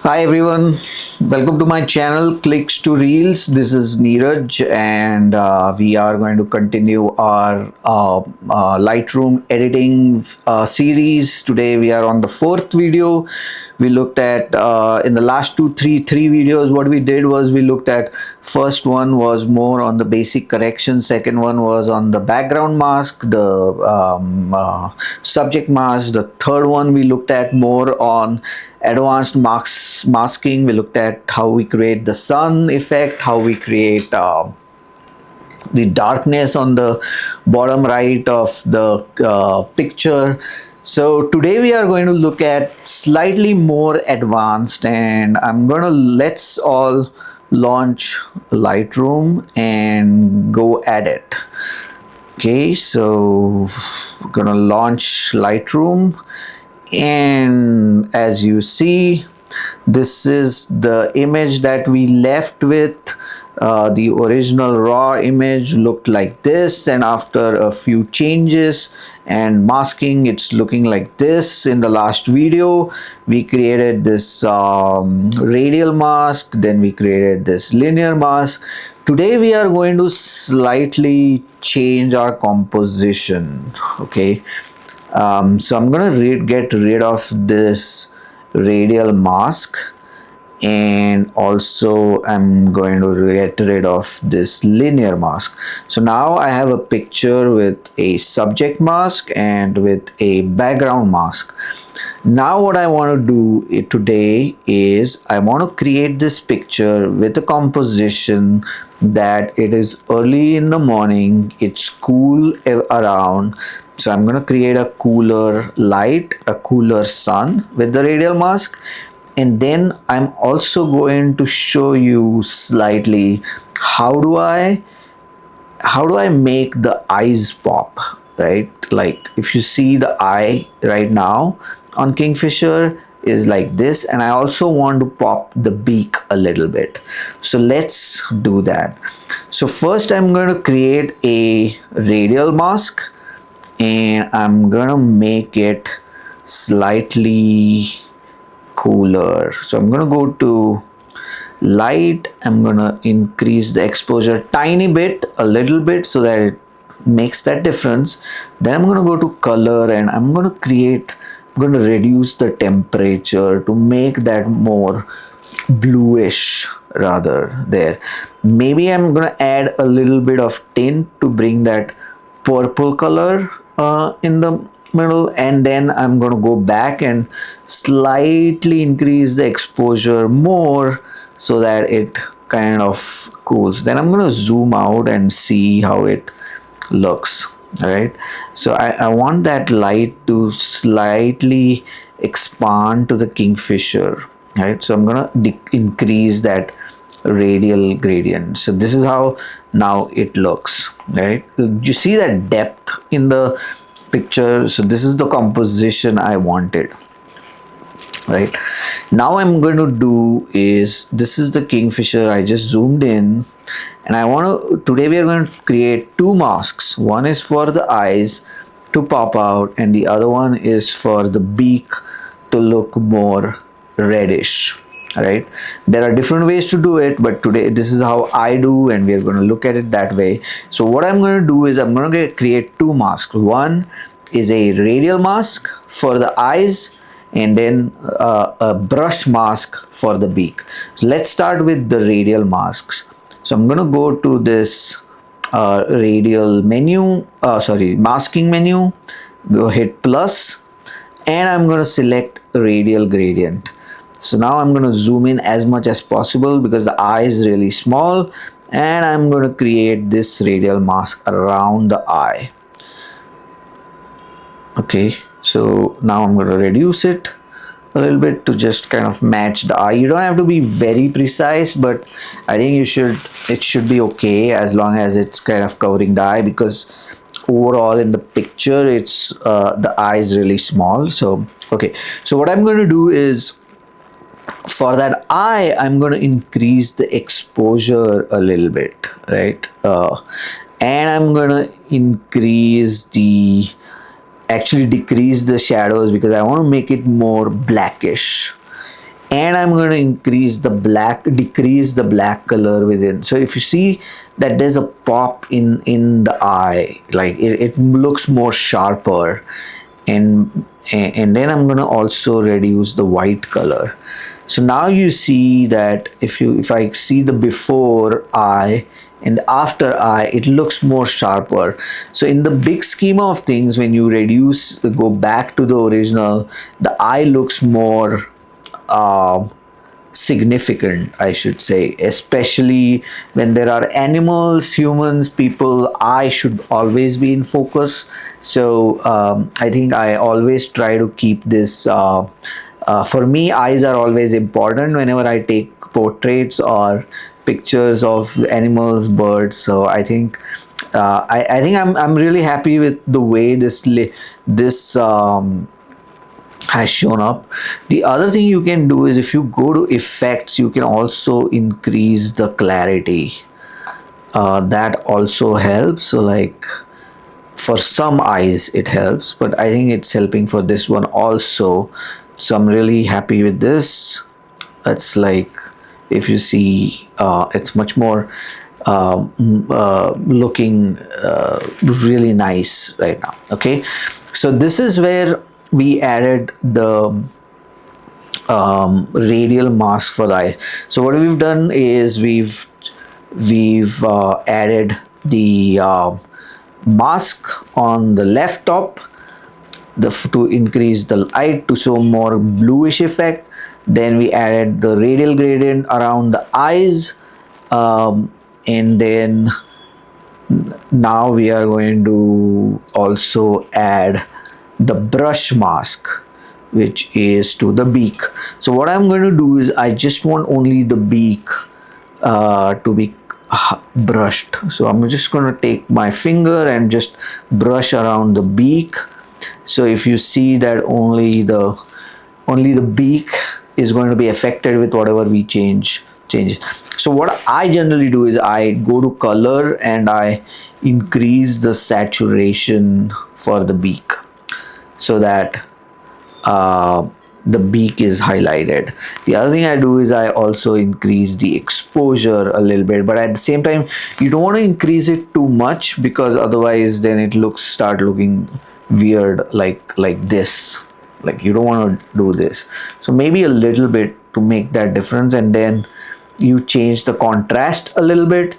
Hi everyone, welcome to my channel Clicks to Reels. This is Neeraj and we are going to continue our Lightroom editing series. Today we are on the fourth video. We looked at in the last three videos. What we did was we looked at first one was more on the basic correction. Second one was on the background mask, the subject mask. The third one we looked at more on advanced masking. We looked at how we create the sun effect, how we create the darkness on the bottom right of the picture. So today we are going to look at slightly more advanced, and I'm gonna let's all launch Lightroom and go at it. Okay, so we're gonna launch Lightroom, and as you see, this is the image that we left with. The original raw image looked like this, and after a few changes and masking, it's looking like this. In the last video we created this radial mask, then we created this linear mask. Today we are going to slightly change our composition. Okay, so I'm gonna get rid of this radial mask, and also I'm going to get rid of this linear mask. So now I have a picture with a subject mask and with a background mask. Now what I want to do today is I want to create this picture with a composition that it is early in the morning, it's cool around. So I'm going to create a cooler light, a cooler sun with the radial mask, and then I'm also going to show you slightly how do I make the eyes pop, right? Like if you see the eye right now on Kingfisher is like this, and I also want to pop the beak a little bit. So let's do that. So first I'm going to create a radial mask, and I'm gonna make it slightly cooler. So I'm gonna go to light, I'm gonna increase the exposure tiny bit, a little bit, so that it makes that difference. Then I'm gonna go to color, and I'm gonna reduce the temperature to make that more bluish rather there. Maybe I'm gonna add a little bit of tint to bring that purple color in the middle, and then I'm going to go back and slightly increase the exposure more so that it kind of cools. Then I'm going to zoom out and see how it looks. All right, so I want that light to slightly expand to the Kingfisher. Right, so I'm gonna increase that radial gradient. So this is how now it looks. Right, you see that depth in the picture. So this is the composition I wanted. Right, now I'm going to do is, this is the Kingfisher I just zoomed in, and I want to, today we are going to create two masks. One is for the eyes to pop out, and the other one is for the beak to look more reddish. Right, there are different ways to do it, but today this is how I do, and we are going to look at it that way. So what I'm going to do is I'm going to create two masks. One is a radial mask for the eyes, and then a brushed mask for the beak. So let's start with the radial masks. So I'm going to go to this radial menu, masking menu, go hit plus, and I'm going to select radial gradient. So now I'm going to zoom in as much as possible because the eye is really small, and I'm going to create this radial mask around the eye. Okay, so now I'm going to reduce it a little bit to just kind of match the eye. You don't have to be very precise, but I think it should be okay as long as it's kind of covering the eye, because overall in the picture it's the eye is really small. So okay, so what I'm going to do is, for that eye I'm going to increase the exposure a little bit, right? And I'm going to decrease the shadows because I want to make it more blackish. and I'm going to decrease the black color within. So if you see that there's a pop in the eye, like it looks more sharper, and then I'm going to also reduce the white color. So now you see that if I see the before eye and after eye, it looks more sharper. So in the big schema of things, when you go back to the original, the eye looks more uh, significant, I should say, especially when there are animals, humans, people. I should always be in focus. So I think I always try to keep this. For me, eyes are always important whenever I take portraits or pictures of animals, birds. So I think I think I'm really happy with the way this has shown up. The other thing you can do is, if you go to effects, you can also increase the clarity. That also helps. So like for some eyes it helps, but I think it's helping for this one also. So I'm really happy with this. It's like, if you see, it's much more looking really nice right now. Okay, so this is where we added the radial mask for the eye. So what we've done is we've added the mask on the left top, to increase the light to show more bluish effect. Then we added the radial gradient around the eyes, and then now we are going to also add the brush mask, which is to the beak. So what I'm going to do is, I just want only the beak to be brushed. So I'm just going to take my finger and just brush around the beak. So if you see that only the beak is going to be affected with whatever we changes. So what I generally do is, I go to color and I increase the saturation for the beak, so that the beak is highlighted. The other thing I do is, I also increase the exposure a little bit, but at the same time you don't want to increase it too much, because otherwise then it start looking weird, like this. Like, you don't want to do this. So maybe a little bit to make that difference, and then you change the contrast a little bit.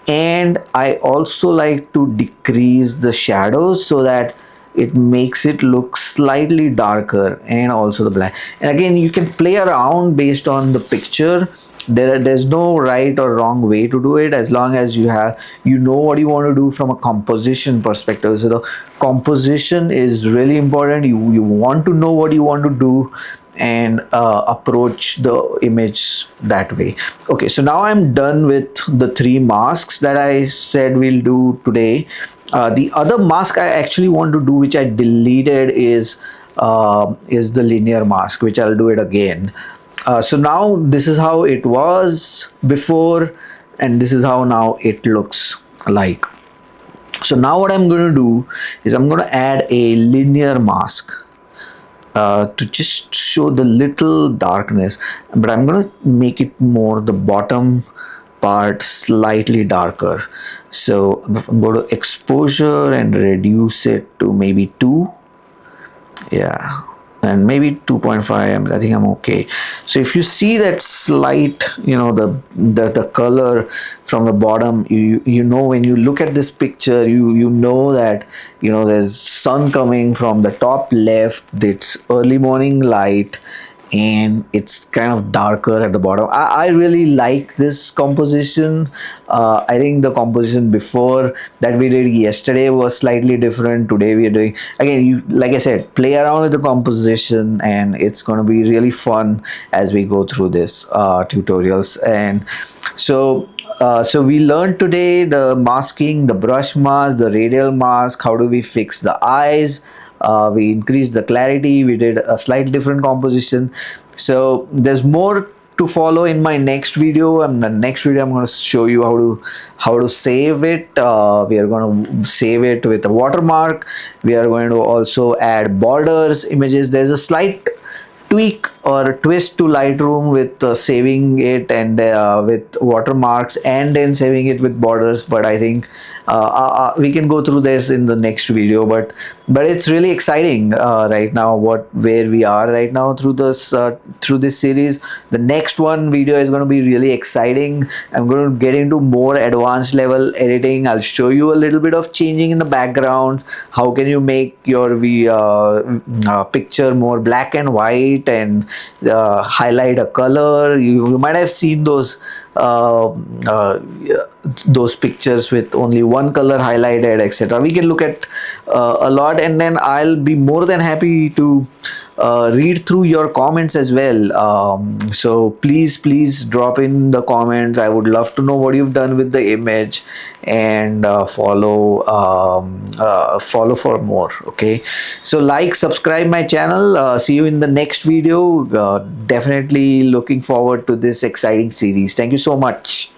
And I also like to decrease the shadows, so that it makes it look slightly darker, and also the black. And again, you can play around based on the picture. There's no right or wrong way to do it, as long as you know what you want to do from a composition perspective. So the composition is really important. You want to know what you want to do, and approach the image that way. Okay, so now I'm done with the 3 masks that I said we'll do today. The other mask I actually want to do, which I deleted, is the linear mask, which I'll do it again. So now this is how it was before, and this is how now it looks like. So now what I'm going to do is, I'm going to add a linear mask to just show the little darkness, but I'm going to make it more, the bottom part slightly darker. So I'm going to exposure and reduce it to maybe 2. Yeah, and maybe 2.5. I think I'm okay. So if you see that slight, the color from the bottom, you know, when you look at this picture, you know that there's sun coming from the top left. It's early morning light, and it's kind of darker at the bottom. I really like this composition. I think the composition before that we did yesterday was slightly different. Today we are doing, again, like I said, play around with the composition, and it's going to be really fun as we go through this tutorials. And so we learned today the masking, the brush mask, the radial mask. How do we fix the eyes? We increased the clarity. We did a slight different composition. So there's more to follow in my next video. And the next video, I'm going to show you how to save it. We are going to save it with a watermark. We are going to also add borders, images. There's a slight tweak or twist to Lightroom with saving it and with watermarks and then saving it with borders. But I think we can go through this in the next video. But it's really exciting right now where we are right now through this series. The next one video is going to be really exciting. I'm going to get into more advanced level editing. I'll show you a little bit of changing in the backgrounds. How can you make your picture more black and white and highlight a color. You might have seen uh, uh, those pictures with only one color highlighted, etc. We can look at a lot, and then I'll be more than happy to read through your comments as well. So please drop in the comments. I would love to know what you've done with the image, and follow for more. Okay, so like, subscribe my channel. See you in the next video. Definitely looking forward to this exciting series. Thank you so much.